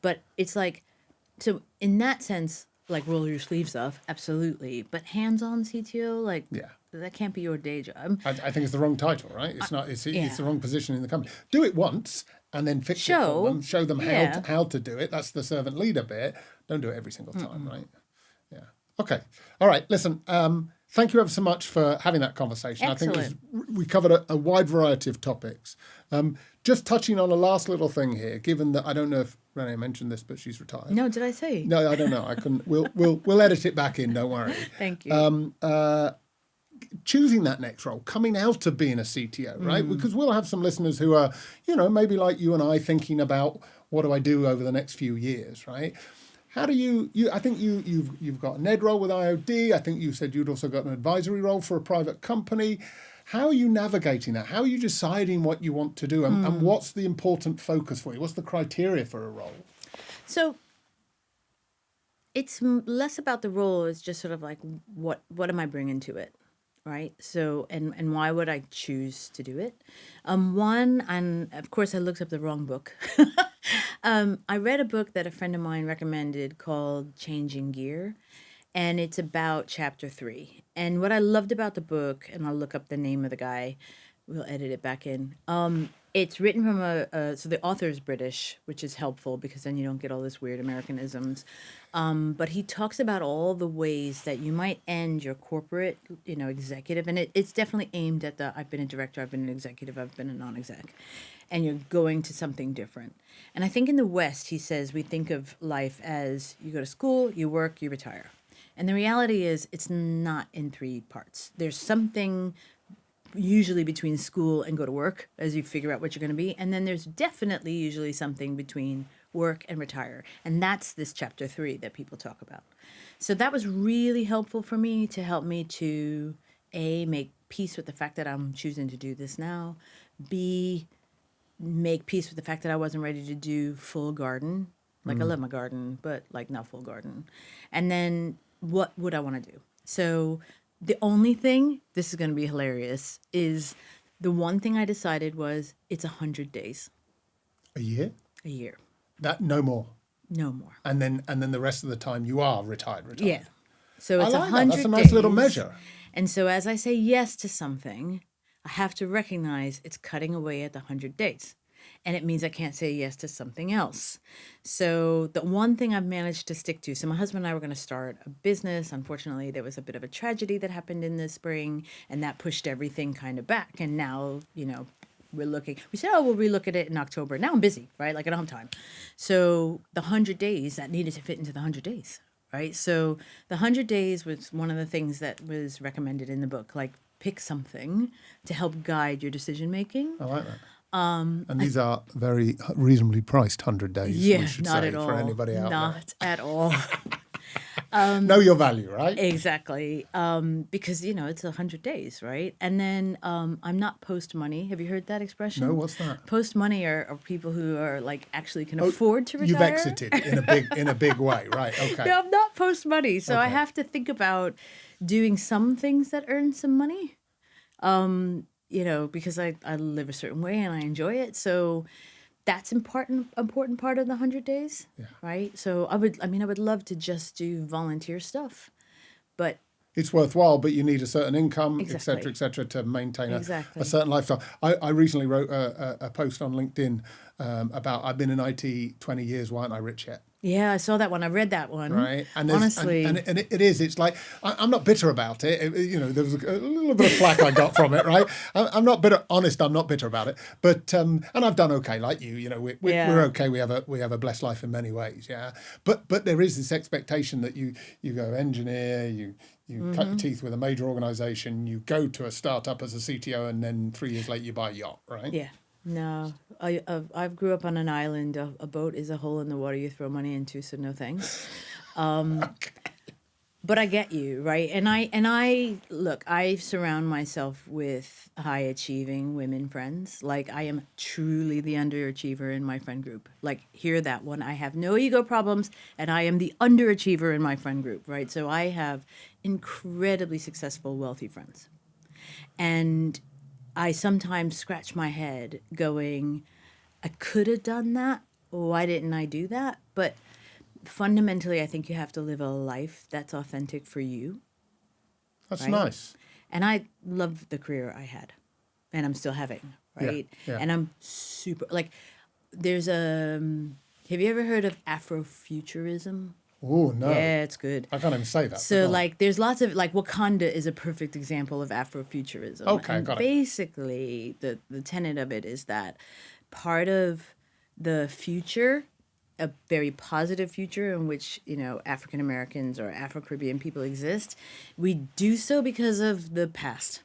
But it's so in that sense, roll your sleeves up, absolutely. But hands-on CTO, that can't be your day job. I think it's the wrong title, right? It's not. It's the wrong position in the company. Do it once and then fix it for them. Show them how to do it. That's the servant leader bit. Don't do it every single time, right? Yeah. Okay. All right. Listen. Thank you ever so much for having that conversation. Excellent. I think we covered a wide variety of topics. Just touching on a last little thing here, given that I don't know if Renee mentioned this, but she's retired. No, did I say? No, I don't know. I couldn't. We'll edit it back in. Don't worry. Thank you. choosing that next role, coming out of being a CTO, right? Because we'll have some listeners who are, maybe like you and I, thinking about what do I do over the next few years, right? How do you I think you've got a NED role with IOD. I think you said you'd also got an advisory role for a private company. How are you navigating that? How are you deciding what you want to do? And what's the important focus for you? What's the criteria for a role? So it's less about the role. It's just sort of like, what am I bringing to it? Right. So, and why would I choose to do it? One, and of course I looked up the wrong book. I read a book that a friend of mine recommended called Changing Gear, and it's about chapter 3. And what I loved about the book, and I'll look up the name of the guy, we'll edit it back in. It's written from so the author is British, which is helpful because then you don't get all this weird Americanisms. But he talks about all the ways that you might end your corporate, executive, and it's definitely aimed at I've been a director, I've been an executive, I've been a non-exec, and you're going to something different. And I think in the West, he says, we think of life as you go to school, you work, you retire. And the reality is it's not in 3 parts. There's something usually between school and go to work as you figure out what you're going to be. And then there's definitely usually something between work and retire. And that's this chapter 3 that people talk about. So that was really helpful for me to help me to A, make peace with the fact that I'm choosing to do this now. B, make peace with the fact that I wasn't ready to do full garden. Like I love my garden, but like not full garden. And then what would I want to do? So the only thing, this is going to be hilarious, is the one thing I decided was it's 100 days. A year? A year. That no more. No more. And then the rest of the time you are retired. Yeah. So it's I like 100 that. That's a nice days. little measure. And so as I say yes to something, I have to recognize it's cutting away at the 100 days. And it means I can't say yes to something else. So the one thing I've managed to stick to, so my husband and I were going to start a business. Unfortunately, there was a bit of a tragedy that happened in the spring, and that pushed everything kind of back. And now, we said, we'll relook at it in October. Now I'm busy, right? Like I don't have time. So the 100 days, that needed to fit into the 100 days, right? So the 100 days was one of the things that was recommended in the book, like pick something to help guide your decision making. I like that. And these are very reasonably priced 100 days, we should not say, at all. for anybody out there. Not at all. Know your value, right? Exactly. Because, it's 100 days, right? And then I'm not post money. Have you heard that expression? No, what's that? Post money are people who are like actually can afford to retire. You've exited in a big way, right? Okay. No, I'm not post money. So I Okay. have to think about doing some things that earn some money. Because I live a certain way and I enjoy it. So that's important part of the 100 days, right? So I would love to just do volunteer stuff, but it's worthwhile, but you need a certain income, Exactly. et cetera, to maintain Exactly. a certain lifestyle. I recently wrote a post on LinkedIn about I've been in IT 20 years, why aren't I rich yet? yeah, I saw that one. I read that one. Right, and Honestly, and it is. It's like I'm not bitter about it. There was a little bit of flack I got from it. Right, I'm not bitter. Honest, I'm not bitter about it. But and I've done okay, like you. We're okay. We have a blessed life in many ways. Yeah, but there is this expectation that you go engineer, you cut your teeth with a major organization, you go to a startup as a CTO, and then 3 years later you buy a yacht. Right. Yeah. No, I grew up on an island. A boat is a hole in the water you throw money into, so no thanks. But I get you, right? And I look, I surround myself with high achieving women friends. Like I am truly the underachiever in my friend group. Like hear that one. I have no ego problems and I am the underachiever in my friend group, right? So I have incredibly successful, wealthy friends. And I sometimes scratch my head going, I could have done that. Why didn't I do that? But fundamentally, I think you have to live a life that's authentic for you. That's Right? nice. And I love the career I had and I'm still having, right? Yeah. And I'm super, like, there's have you ever heard of Afrofuturism? Oh no. Yeah, it's good. I can't even say that. So, Go on. like, there's lots of, like, Wakanda is a perfect example of Afrofuturism. Okay, and got it. basically, the tenet of it is that part of the future a very positive future in which, African Americans or Afro-Caribbean people exist, we do so because of the past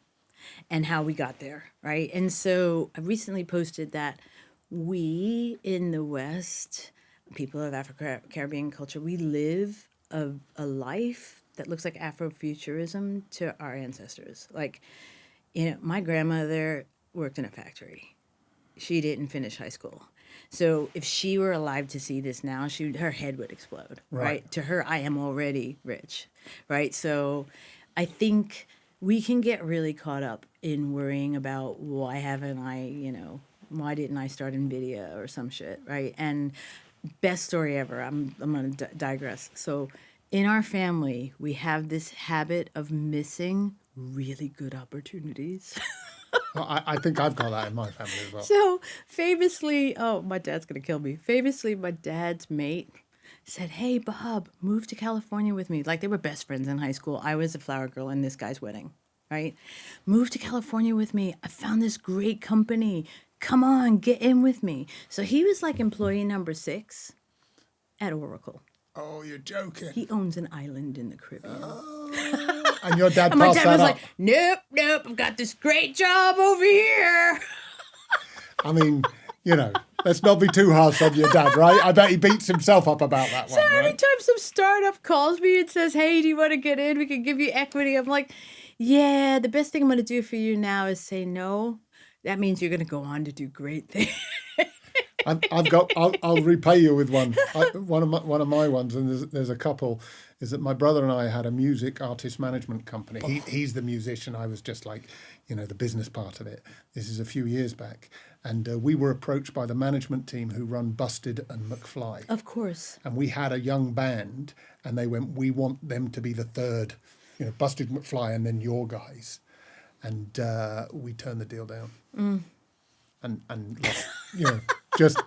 and how we got there, right? And so I recently posted that we in the West, people of Afro-Caribbean culture, we live a life that looks like Afrofuturism to our ancestors. Like, my grandmother worked in a factory. She didn't finish high school. So if she were alive to see this now, her head would explode, right? To her, I am already rich, right? So I think we can get really caught up in worrying about why didn't I start NVIDIA or some shit, right? And best story ever. I'm going to digress. So in our family, we have this habit of missing really good opportunities. Well, I think I've got that in my family as well. So famously, oh, my dad's going to kill me. Famously, my dad's mate said, "Hey, Bob, move to California with me." Like, they were best friends in high school. I was a flower girl in this guy's wedding, right? "Move to California with me. I found this great company. Come on, get in with me." So he was like employee number 6 at Oracle. Oh, you're joking. He owns an island in the Caribbean. And your dad And my passed dad that was up. like, "Nope, I've got this great job over here." I mean, let's not be too harsh on your dad, right? I bet he beats himself up about that So one, right? anytime some startup calls me and says, "Hey, do you want to get in? We can give you equity." I'm like, "Yeah, the best thing I'm going to do for you now is say no. That means you're going to go on to do great things." I'll repay you with one. One of my ones, and there's a couple. Is that my brother and I had a music artist management company. He's the musician. I was just like, the business part of it. This is a few years back, and we were approached by the management team who run Busted and McFly. Of course. And we had a young band, and they went, "We want them to be the third, Busted, McFly, and then your guys." And we turned the deal down. And just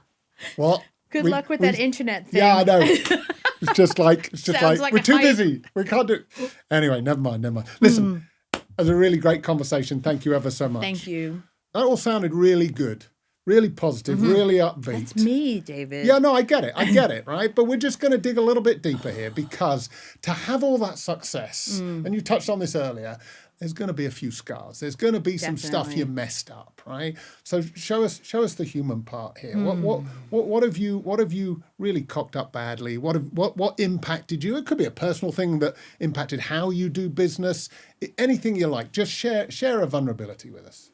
what? Good luck with that internet thing. Yeah, I know. It's just like Like we're a too hype. busy. We can't do. Anyway, never mind. Listen, it was a really great conversation. Thank you ever so much. Thank you. That all sounded really good, really positive, really upbeat. That's me, David. Yeah, no, I get it, right? But we're just going to dig a little bit deeper here, because to have all that success, and you touched on this earlier, there's going to be a few scars. There's going to be some stuff Definitely. you messed up, right? So show us the human part here. What have you really cocked up badly? What impacted you? It could be a personal thing that impacted how you do business. Anything you like. Just share a vulnerability with us.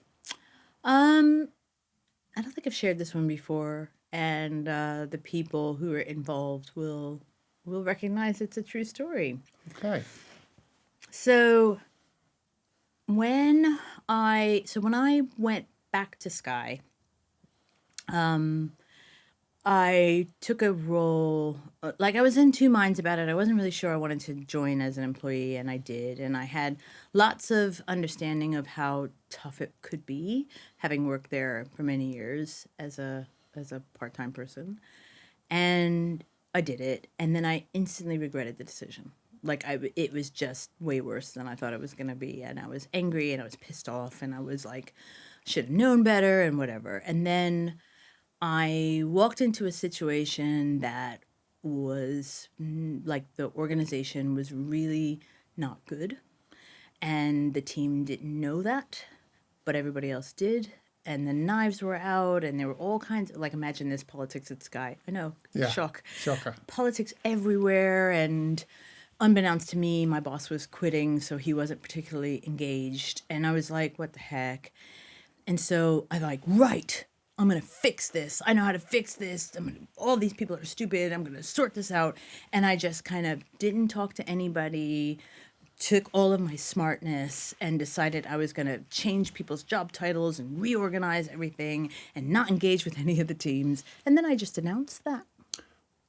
I don't think I've shared this one before, and the people who are involved will recognize it's a true story. Okay. So when I went back to Sky, I took a role, like I was in two minds about it. I wasn't really sure I wanted to join as an employee, and I did. And I had lots of understanding of how tough it could be, having worked there for many years as a part-time person. And I did it, and then I instantly regretted the decision. Like, it was just way worse than I thought it was going to be. And I was angry, and I was pissed off, and I was like, should have known better and whatever. And then I walked into a situation that was like, the organization was really not good. And the team didn't know that, but everybody else did. And the knives were out, and there were all kinds of, like, imagine this, politics at Sky. I know, Yeah. Shocker. Politics everywhere, and unbeknownst to me, my boss was quitting, so he wasn't particularly engaged. And I was like, what the heck? And so I'm like, right, I'm going to fix this. I know how to fix this. All these people are stupid. I'm going to sort this out. And I just kind of didn't talk to anybody, took all of my smartness, and decided I was going to change people's job titles and reorganize everything and not engage with any of the teams. And then I just announced that.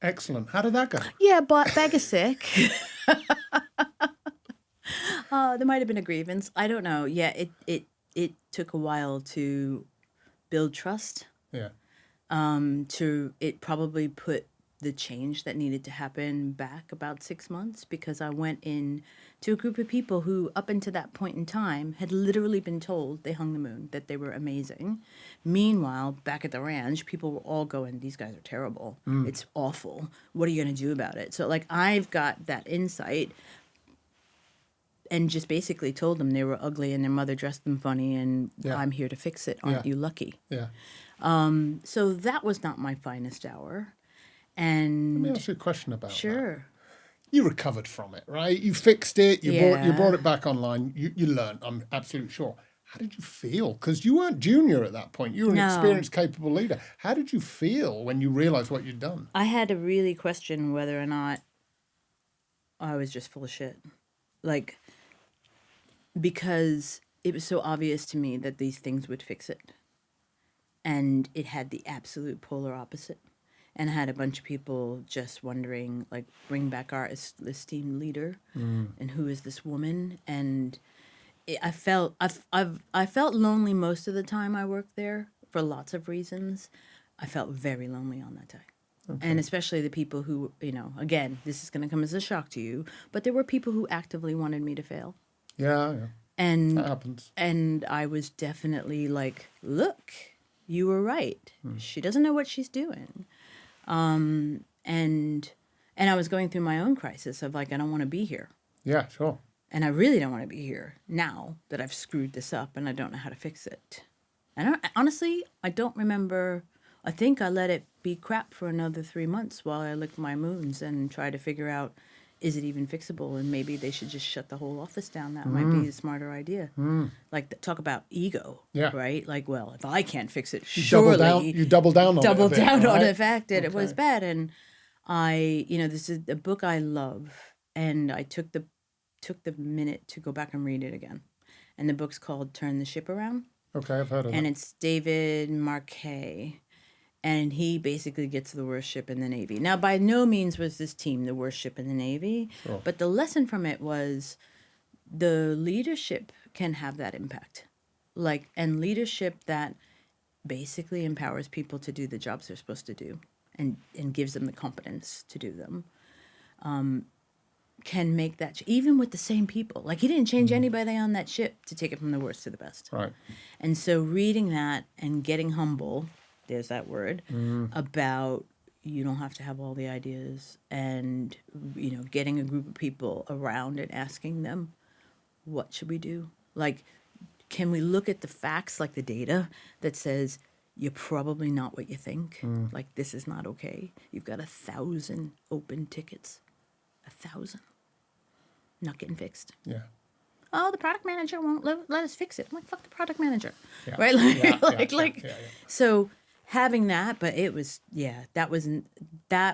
Excellent. How did that go? Yeah, but bag of sick. There might have been a grievance. I don't know. Yeah, it took a while to build trust. Yeah. It probably put the change that needed to happen back about 6 months, because I went in to a group of people who, up until that point in time, had literally been told they hung the moon, that they were amazing. Meanwhile, back at the ranch, people were all going, these guys are terrible. It's awful. What are you going to do about it? So, like, I've got that insight and just basically told them they were ugly and their mother dressed them funny, and I'm here to fix it. Aren't you lucky? Yeah. So that was not my finest hour. And Let me ask you a question about that. sure. You recovered from it, right? You fixed it. You Yeah. brought it back online. You learned. I'm absolutely sure. How did you feel? Because you weren't junior at that point. You were an No. experienced, capable leader. How did you feel when you realized what you'd done? I had to really question whether or not I was just full of shit. Like, because it was so obvious to me that these things would fix it. And it had the absolute polar opposite. And I had a bunch of people just wondering, like, bring back our esteemed leader, and who is this woman? And I felt lonely most of the time I worked there for lots of reasons. I felt very lonely on that day. And especially the people who, again, this is going to come as a shock to you, but there were people who actively wanted me to fail. Yeah. And That happens. And I was definitely like, look, you were right. She doesn't know what she's doing. And I was going through my own crisis of, like, I don't want to be here. Yeah, sure. And I really don't want to be here now that I've screwed this up and I don't know how to fix it. And honestly, I don't remember. I think I let it be crap for another 3 months while I licked my wounds and tried to figure out, is it even fixable? And maybe they should just shut the whole office down. That might be a smarter idea. Like, talk about ego, Yeah. Like, well, if I can't fix it, You surely double down on it. double a bit, down on right? the fact that it was bad. And this is a book I love, and I took the minute to go back and read it again. And the book's called Turn the Ship Around. Okay, I've heard of And that. it's David Marquet. And he basically gets the worst ship in the Navy. Now, by no means was this team the worst ship in the Navy, Sure. but the lesson from it was the leadership can have that impact. And leadership that basically empowers people to do the jobs they're supposed to do and gives them the competence to do them, can make that, even with the same people. Like, he didn't change anybody on that ship to take it from the worst to the best. Right. And so reading that and getting humble, there's that word, about you don't have to have all the ideas, and, getting a group of people around and asking them, what should we do? Like, can we look at the facts, like the data that says, you're probably not what you think. Like, this is not okay. You've got 1,000 open tickets. 1,000. Not getting fixed. Yeah. Oh, the product manager won't let us fix it. I'm like, fuck the product manager. Yeah. Right? Yeah. So having that, but it was, that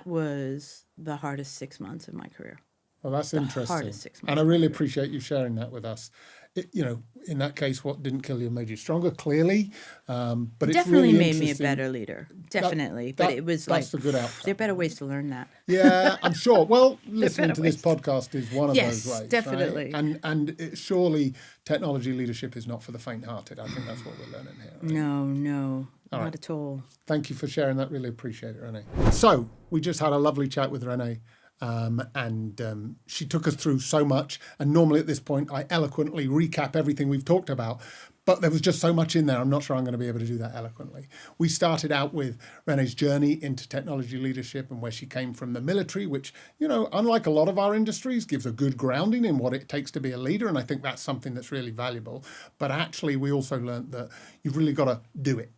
was the hardest 6 months of my career. Well, that's interesting. hardest 6 months And I of my really career. appreciate you sharing that with us. In that case, what didn't kill you made you stronger, clearly. But it's Definitely really made me a interesting. better leader. Definitely. But it was that's like, a good outcome. there are better ways to learn that. Yeah, I'm sure. Well, listening better to this ways. podcast is one of Yes, those ways. definitely. Right? And surely technology leadership is not for the faint-hearted. I think that's what we're learning here. Right? No, not right. at all. Thank you for sharing that. Really appreciate it, Renee. So we just had a lovely chat with Renee. And she took us through so much. And normally at this point, I eloquently recap everything we've talked about. But there was just so much in there. I'm not sure I'm going to be able to do that eloquently. We started out with Renee's journey into technology leadership and where she came from the military, which, unlike a lot of our industries, gives a good grounding in what it takes to be a leader. And I think that's something that's really valuable. But actually, we also learned that you've really got to do it.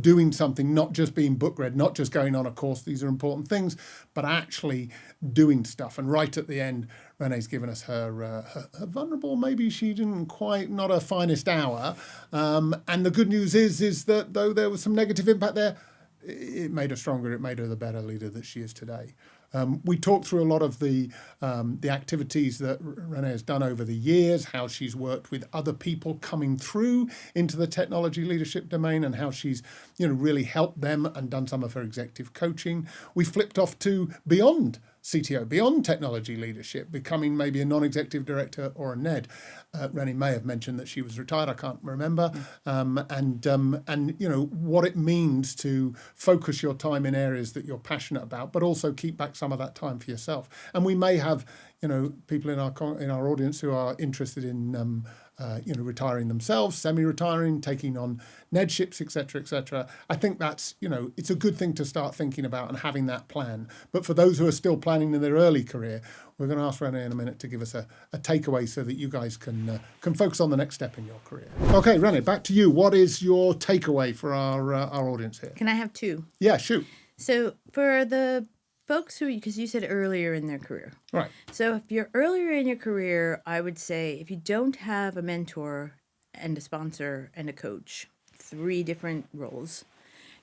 Doing something, not just being book read, not just going on a course. These are important things, but actually doing stuff. And right at the end, Renee's given us her vulnerable, maybe she didn't quite, not her finest hour. And the good news is that though there was some negative impact there, it made her stronger. It made her the better leader that she is today. We talked through a lot of the activities that Renee has done over the years, how she's worked with other people coming through into the technology leadership domain and how she's really helped them and done some of her executive coaching. We flipped off to beyond CTO beyond technology leadership, becoming maybe a non-executive director or a NED. Renee may have mentioned that she was retired. I can't remember. And what it means to focus your time in areas that you're passionate about, but also keep back some of that time for yourself. And we may have people in our audience who are interested in retiring themselves, semi-retiring, taking on NEDships, etc., etc. I think that's, it's a good thing to start thinking about and having that plan. But for those who are still planning in their early career, we're going to ask Renee in a minute to give us a takeaway so that you guys can focus on the next step in your career. Okay, Renee, back to you. What is your takeaway for our audience here? Can I have two? Yeah, shoot. So for the folks because you said earlier in their career. Right. So if you're earlier in your career, I would say if you don't have a mentor and a sponsor and a coach, 3 different roles,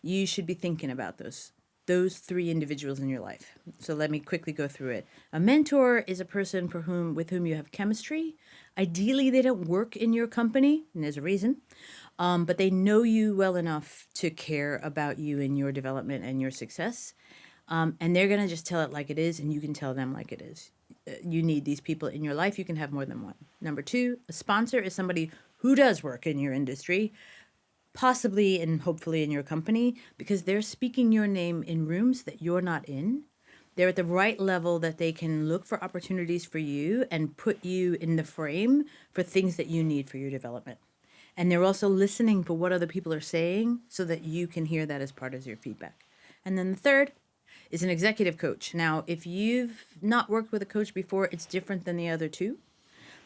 you should be thinking about those 3 individuals in your life. So let me quickly go through it. A mentor is a person with whom you have chemistry. Ideally, they don't work in your company, and there's a reason, but they know you well enough to care about you and your development and your success. And they're going to just tell it like it is, and you can tell them like it is. You need these people in your life. You can have more than one. Number 2, a sponsor is somebody who does work in your industry, possibly and hopefully in your company, because they're speaking your name in rooms that you're not in. They're at the right level that they can look for opportunities for you and put you in the frame for things that you need for your development. And they're also listening for what other people are saying so that you can hear that as part of your feedback. And then the 3rd is an executive coach. Now, if you've not worked with a coach before, it's different than the other 2.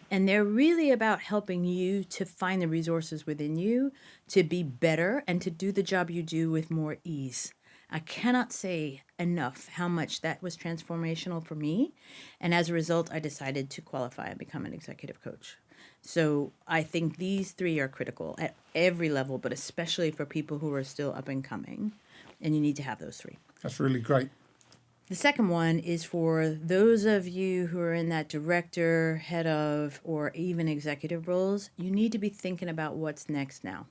And they're really about helping you to find the resources within you to be better and to do the job you do with more ease. I cannot say enough how much that was transformational for me. And as a result, I decided to qualify and become an executive coach. So I think these 3 are critical at every level, but especially for people who are still up and coming. And you need to have those 3. That's really great. The second one is for those of you who are in that director, head of, or even executive roles. You need to be thinking about what's next now.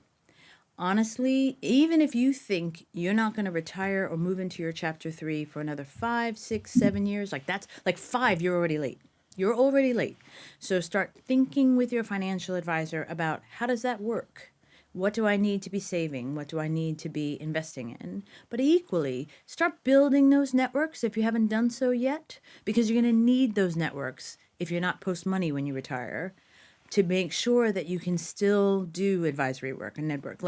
Honestly, even if you think you're not going to retire or move into your chapter 3 for another 5, 6, 7 years, that's 5, you're already late. You're already late. So start thinking with your financial advisor about how does that work? What do I need to be saving? What do I need to be investing in? But equally, start building those networks if you haven't done so yet, because you're going to need those networks if you're not post money when you retire to make sure that you can still do advisory work and NED work.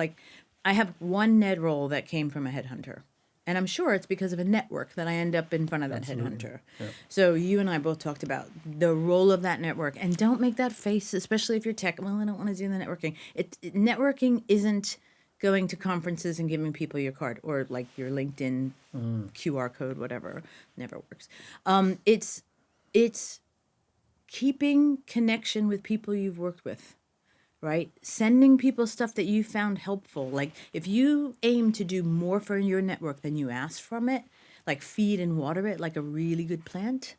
I have one NED role that came from a headhunter. And I'm sure it's because of a network that I end up in front of that headhunter. Yeah. So you and I both talked about the role of that network. And don't make that face, especially if you're tech. Well, I don't want to do the networking. Networking isn't going to conferences and giving people your card or your LinkedIn QR code, whatever. Never works. It's keeping connection with people you've worked with. Right? Sending people stuff that you found helpful. If you aim to do more for your network than you ask from it, feed and water it like a really good plant,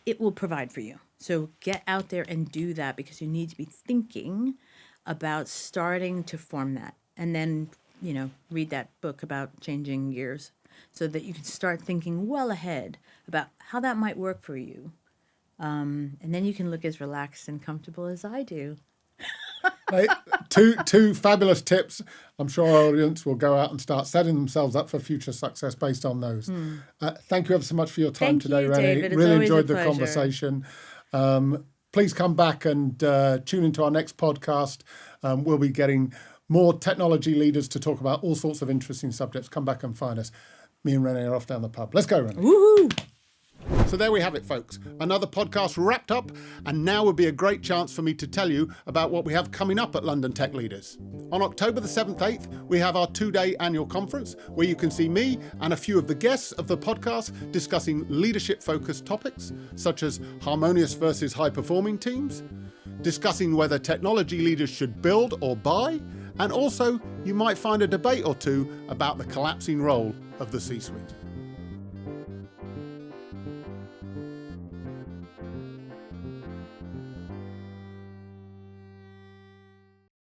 it will provide for you. So get out there and do that because you need to be thinking about starting to form that. And then, read that book about changing gears so that you can start thinking well ahead about how that might work for you. And then you can look as relaxed and comfortable as I do. Right. Two fabulous tips. I'm sure our audience will go out and start setting themselves up for future success based on those. Thank you ever so much for your time today, Renee. David. Really enjoyed the conversation. Please come back and tune into our next podcast. We'll be getting more technology leaders to talk about all sorts of interesting subjects. Come back and find us. Me and Renee are off down the pub. Let's go, Renee. Woohoo! So there we have it, folks. Another podcast wrapped up, and now would be a great chance for me to tell you about what we have coming up at London Tech Leaders. On October the 7th, 8th, we have our 2-day annual conference where you can see me and a few of the guests of the podcast discussing leadership-focused topics, such as harmonious versus high-performing teams, discussing whether technology leaders should build or buy, and also you might find a debate or two about the collapsing role of the C-suite.